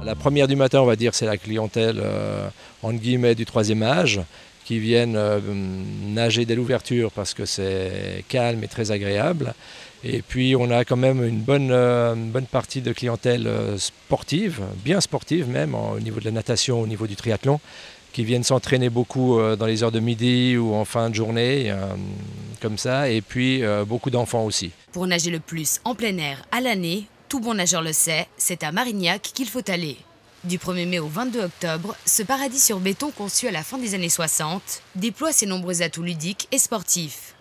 La première du matin, on va dire, c'est la clientèle entre guillemets du troisième âge qui viennent nager dès l'ouverture parce que c'est calme et très agréable. Et puis on a quand même une bonne partie de clientèle sportive, bien sportive même, au niveau de la natation, au niveau du triathlon, qui viennent s'entraîner beaucoup dans les heures de midi ou en fin de journée, comme ça, et puis beaucoup d'enfants aussi. Pour nager le plus en plein air à l'année, tout bon nageur le sait, c'est à Marignac qu'il faut aller. Du 1er mai au 22 octobre, ce paradis sur béton conçu à la fin des années 60 déploie ses nombreux atouts ludiques et sportifs.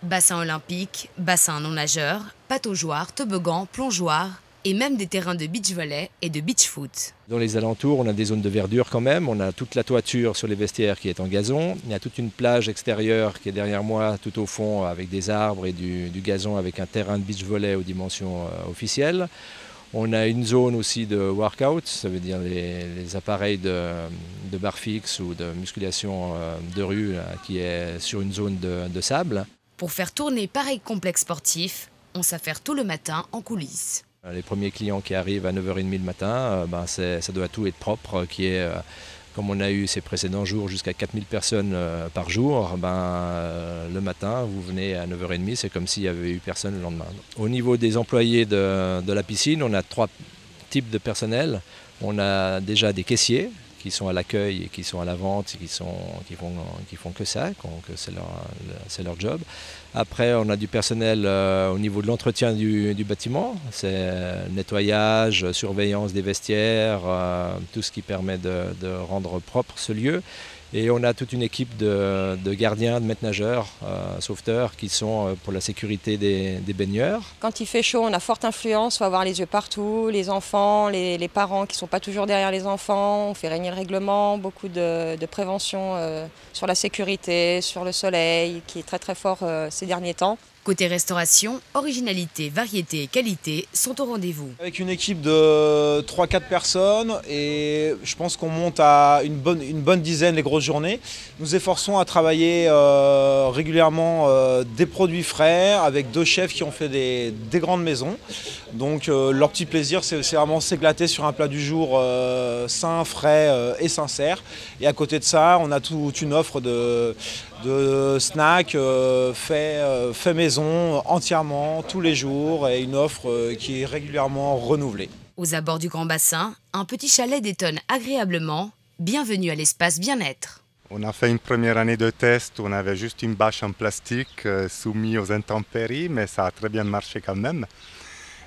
Bassin olympique, bassin non nageur, pataugeoire, toboggan, plongeoire et même des terrains de beach volley et de beach foot. Dans les alentours, on a des zones de verdure quand même, on a toute la toiture sur les vestiaires qui est en gazon, il y a toute une plage extérieure qui est derrière moi tout au fond avec des arbres et du gazon avec un terrain de beach volley aux dimensions officielles. On a une zone aussi de workout, ça veut dire les appareils de barre fixe ou de musculation de rue qui est sur une zone de sable. Pour faire tourner pareil complexe sportif, on s'affaire tout le matin en coulisses. Les premiers clients qui arrivent à 9h30 le matin, ça doit tout être propre, qui est, comme on a eu ces précédents jours, jusqu'à 4000 personnes par jour. Le matin, vous venez à 9h30, c'est comme s'il n'y avait eu personne le lendemain. Au niveau des employés de la piscine, on a 3 types de personnel. On a déjà des caissiers qui sont à l'accueil et qui sont à la vente, qui font que ça, que c'est leur job. Après, on a du personnel au niveau de l'entretien du bâtiment, c'est nettoyage, surveillance des vestiaires, tout ce qui permet de rendre propre ce lieu. Et on a toute une équipe de gardiens, de maîtres nageurs, sauveteurs qui sont pour la sécurité des baigneurs. Quand il fait chaud, on a forte influence, il faut avoir les yeux partout, les enfants, les parents qui ne sont pas toujours derrière les enfants, on fait régner le règlement, beaucoup de prévention sur la sécurité, sur le soleil, qui est très très fort ces derniers temps. Côté restauration, originalité, variété et qualité sont au rendez-vous. Avec une équipe de 3-4 personnes et je pense qu'on monte à une bonne dizaine les grosses journées. Nous efforçons à travailler régulièrement des produits frais avec 2 chefs qui ont fait des grandes maisons. Donc leur petit plaisir c'est vraiment s'éclater sur un plat du jour sain, frais et sincère. Et à côté de ça, on a toute une offre de snacks fait maison entièrement tous les jours et une offre qui est régulièrement renouvelée. Aux abords du grand bassin, un petit chalet détonne agréablement. Bienvenue à l'espace bien-être. On a fait une première année de test, on avait juste une bâche en plastique soumise aux intempéries, mais ça a très bien marché quand même.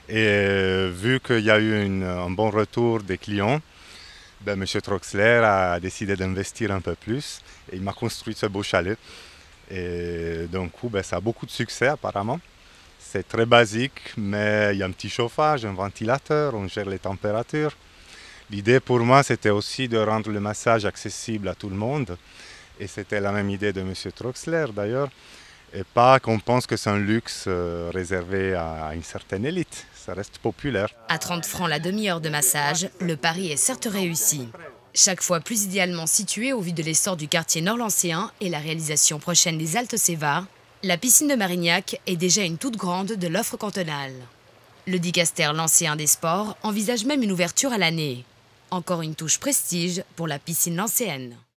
Et vu qu'il y a eu un bon retour des clients, M. Troxler a décidé d'investir un peu plus et il m'a construit ce beau chalet. Et d'un coup, ça a beaucoup de succès apparemment. C'est très basique, mais il y a un petit chauffage, un ventilateur, on gère les températures. L'idée pour moi, c'était aussi de rendre le massage accessible à tout le monde. Et c'était la même idée de M. Troxler d'ailleurs. Et pas qu'on pense que c'est un luxe réservé à une certaine élite. Ça reste populaire. À 30 francs la demi-heure de massage, le pari est certes réussi. Chaque fois plus idéalement située au vu de l'essor du quartier nord-lancéen et la réalisation prochaine des Altes Sévars, la piscine de Marignac est déjà une toute grande de l'offre cantonale. Le dicaster lancéen des sports envisage même une ouverture à l'année. Encore une touche prestige pour la piscine lancéenne.